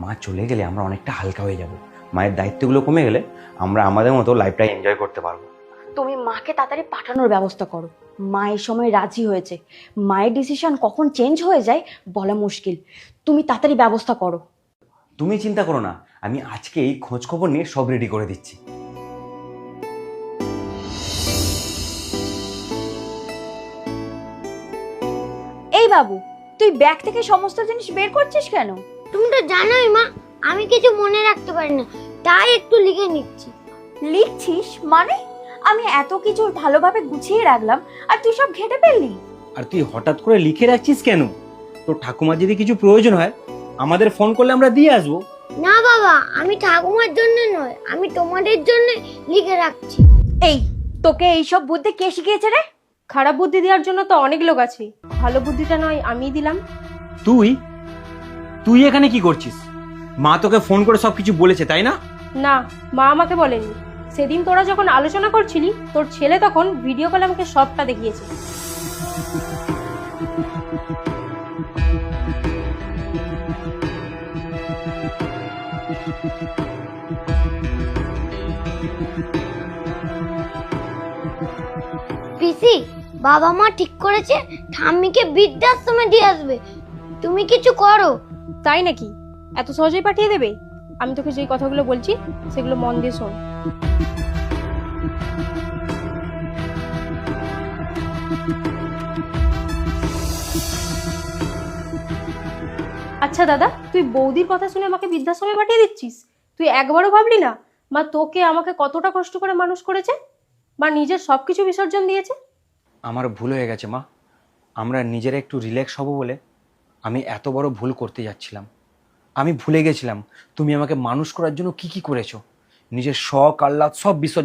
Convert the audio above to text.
মা চলে গেলে আমরা অনেকটা হালকা হয়ে যাব। মায়ের দায়িত্বগুলো কমে গেলে আমরা আমাদের মতো লাইফটা এনজয় করতে পারবো। তুমি মাকে তাড়াতাড়ি পাঠানোর ব্যবস্থা করো। মা এই সময় রাজি হয়েছে, মায়ের ডিসিশন কখন চেঞ্জ হয়ে যায় বলা মুশকিল। তুমি তাড়াতাড়ি ব্যবস্থা করো। তুমি চিন্তা করো না, আমি আজকেই খোঁজ খবর নিয়ে সব রেডি করে দিচ্ছি। এই বাবু, তুই ব্যাগ থেকে সমস্ত জিনিস বের করছিস কেন? তুমি তো জানোই মা, আমি কিছু মনে রাখতে পারি না, তাই একটু লিখে নিচ্ছি। লিখছিস মানে? আমি এত কিছু ভালোভাবে গুছিয়ে রাখলাম আর তুই সব ঘেঁটে ফেললি। আর তুই হঠাৎ করে লিখে রাখছিস কেন? তোর ঠাকুমার যদি কিছু প্রয়োজন হয় আমাদের ফোন করলে আমরা দিয়ে আসবো। না বাবা, আমি ঠাকুমার জন্য নয়, আমি তোমাদের জন্য লিখে রাখছি। এই, তোকে এইসব বুদ্ধি কে শিখিয়েছে রে? খারাপ বুদ্ধি দেওয়ার জন্য তো অনেক লোক আছে, ভালো বুদ্ধিটা নয় আমিই দিলাম। তুই তুই এখানে কি করছিস? মা তোকে ফোন করে সবকিছু বলেছে তাই না? না, মা আমাকে বলেনি। সেদিন তোরা যখন আলোচনা করছিলি তোর ছেলে তখন ভিডিও কলে আমাকে সবটা দেখিয়েছে। পিসি, বাবা মা ঠিক করেছে ঠাম্মিকে বৃদ্ধাশ্রমে দিয়ে আসবে, তুমি কিছু করো। তাই নাকি? এত সহজেই পাঠিয়ে দেবে? আমি তোকে যেই কথাগুলো বলছি সেগুলো মন দিয়ে শোন। আচ্ছা দাদা, তুই বৌদির কথা শুনে আমাকে বৃদ্ধাশ্রমে পাঠিয়ে দিচ্ছিস? তুই একবারও ভাবলি না মা তোকে আমাকে কতটা কষ্ট করে মানুষ করেছে, মা নিজের সবকিছু বিসর্জন দিয়েছে? আমার ভুল হয়ে গেছে মা। আমরা নিজেরা একটু রিল্যাক্স হব বলে আমি এত বড় ভুল করতে যাচ্ছিলাম। আমি ভুলে গেছিলাম তুমি আমাকে মানুষ করার জন্য কি কি করেছো। নিজের শখ আহ্লাদ সব বিসর্জন